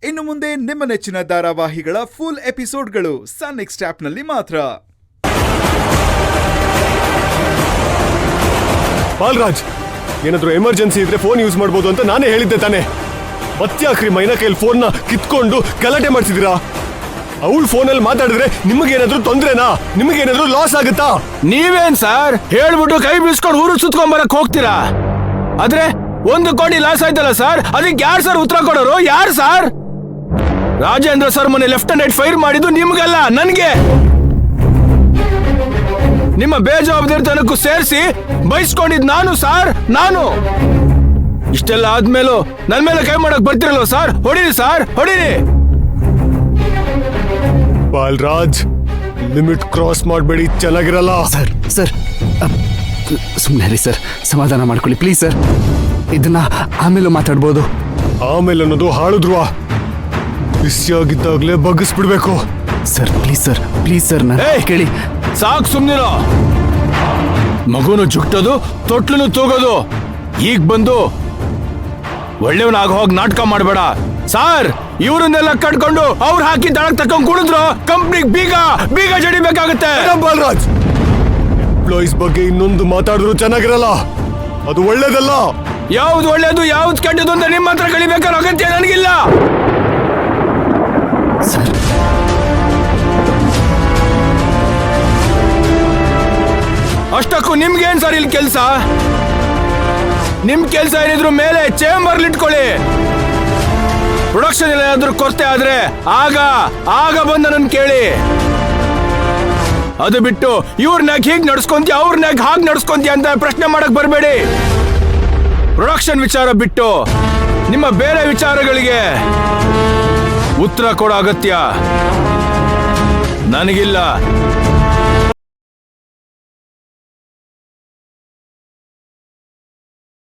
ಇನ್ನು ಮುಂದೆ ನಿಮ್ಮ ನೆಚ್ಚಿನ ಧಾರಾವಾಹಿಗಳ ಫುಲ್ ಎಪಿಸೋಡ್ಗಳು ಸನ್ ನೆಕ್ಸ್ಟ್ ಆಪ್ನಲ್ಲಿ ಮಾತ್ರ. ಬಾಲರಾಜ್, ಏನಾದ್ರೂ ಎಮರ್ಜೆನ್ಸಿ ಇದ್ರೆ ಫೋನ್ ಯೂಸ್ ಮಾಡ್ಬೋದು ಅಂತ ನಾನೇ ಹೇಳಿದ್ದೆ ತಾನೆ. ಮತ್ತ್ಯಾಕ್ರಿ ಮೈನಾ ಕೈಯಲ್ಲಿ ಫೋನ್ನ ಕಿತ್ಕೊಂಡು ಗಲಾಟೆ ಮಾಡ್ತಿದ್ದೀರಾ? ಅವಳು ಫೋನಲ್ಲಿ ಮಾತಾಡಿದ್ರೆ ನಿಮಗೇನಾದ್ರೂ ತೊಂದ್ರೆನಾ? ನಿಮಗೇನಾದ್ರೂ ಲಾಸ್ ಆಗುತ್ತಾ? ನೀವೇನ್ ಸರ್ ಹೇಳ್ಬಿಟ್ಟು ಕೈ ಬೀಸ್ಕೊಂಡು ಊರು ಸುತ್ಕೊಂಡ್ಬರಕ್ ಹೋಗ್ತೀರಾ? ಆದ್ರೆ 1 ಕೋಟಿ ಲಾಸ್ ಆಯ್ತಲ್ಲ ಸರ್, ಅದಕ್ಕೆ ಯಾರು ಸರ್ ಉತ್ತರ ಕೊಡೋರು? ಯಾರು ಸರ್? ರಾಜೇಂದ್ರ ಸರ್ ಮೊನ್ನೆ ಲೆಫ್ಟ್ ಅಂಡ್ ರೈಟ್ ಫೈರ್ ಮಾಡಿದ್ದು ನಿಮ್ಗಲ್ಲ, ನನ್ಗೆ. ನಿಮ್ಮ ಬೇಜವಾಬ್ದಾರಿತನಕ್ಕೂ ಸೇರಿಸಿ ಬಯಸ್ಕೊಂಡಿದ್ ನಾನು ಸರ್, ನಾನು. ಇಷ್ಟೆಲ್ಲ ಆದ್ಮೇಲೂ ನನ್ ಮೇಲೆ ಕೈ ಮಾಡಕ್ ಬರ್ತಿರಲ್ವ ಸರ್? ಹೊಡೀರಿ ಸರ್, ಹೊಡೀರಿ. ಬಾಲರಾಜ್, ಲಿಮಿಟ್ ಕ್ರಾಸ್ ಮಾಡಬೇಡಿ, ಚೆನ್ನಾಗಿರಲ್ಲ. ಸರ್ ಸುಮ್ಮನೆ ರೀ ಸರ್, ಸಮಾಧಾನ ಮಾಡ್ಕೊಳ್ಳಿ ಪ್ಲೀಸ್ ಸರ್. ಇದನ್ನ ಆಮೇಲೆ ಮಾತಾಡ್ಬೋದು. ಆಮೇಲೆ ಅನ್ನೋದು ಹಾಳುದ್ರುವ ಬಿಸಿಯಾಗಿದ್ದಾಗಲೇ ಬಗ್ಗಿಸ್ಬಿಡ್ಬೇಕು. ಸರ್ ಪ್ಲೀಸ್ ಸರ್ ಕೇಳಿ. ಸಾಕು, ಸುಮ್ನಿರೋ. ಮಗುನು ಜುಟ್ಟೋದು, ತೊಟ್ಲುನು ತೂಗೋದು. ಈಗ ಬಂದು ಒಳ್ಳೆಯವನಾಗ ಹೋಗಿ ನಾಟಕ ಮಾಡಬೇಡ ಸಾರ್. ಇವ್ರನ್ನೆಲ್ಲ ಕಟ್ಕೊಂಡು ಅವ್ರು ಹಾಕಿ ತಳಕ್ ತಕೊಂಡ್ ಕುಡಿದ್ರು ಕಂಪ್ನಿಗೆ ಬೀಗ ಜಡಿಬೇಕಾಗತ್ತೆ. ಬಾಲರಾಜ್, ಎಂಪ್ಲಾಯೀಸ್ ಬಗ್ಗೆ ಇನ್ನೊಂದು ಮಾತಾಡಿದ್ರು ಚೆನ್ನಾಗಿರಲ್ಲ, ಅದು ಒಳ್ಳೇದಲ್ಲ. ಯಾವ್ದು ಒಳ್ಳೇದು ಯಾವ್ದು ಕೆಟ್ಟದು ಅಂತ ನಿಮ್ಮ ಹತ್ರ ಕಳಿಬೇಕಾದ ಅಗತ್ಯ ನನಗಿಲ್ಲ. ಸರ್ ಅಷ್ಟಕ್ಕೂ ನಿಮ್ಗೇನ್ ಸರ್ ಇಲ್ಲಿ ಕೆಲ್ಸ? ನಿಮ್ ಕೆಲ್ಸ ಏನಿದ್ರು ಮೇಲೆ ಚೇಂಬರ್ಲಿ ಇಟ್ಕೊಳ್ಳಿ. ಪ್ರೊಡಕ್ಷನ್ ಏನಾದ್ರೂ ಕೊರತೆ ಆದ್ರೆ ಆಗ ಬಂದ ನನ್ ಕೇಳಿ. ಅದು ಬಿಟ್ಟು ಇವ್ರನ್ಯಾಗ ಹೀಗ್ ನಡ್ಸ್ಕೊಂತೀಯ, ಅವ್ರನ್ಯಾಗ ಹಾಗೆ ನಡ್ಸ್ಕೊಂತೀಯ ಅಂತ ಪ್ರಶ್ನೆ ಮಾಡಕ್ ಬರ್ಬೇಡಿ. ಪ್ರೊಡಕ್ಷನ್ ವಿಚಾರ ಬಿಟ್ಟು ನಿಮ್ಮ ಬೇರೆ ವಿಚಾರಗಳಿಗೆ ಉತ್ತರ ಕೊಡೋ ಅಗತ್ಯ ನನಗಿಲ್ಲ.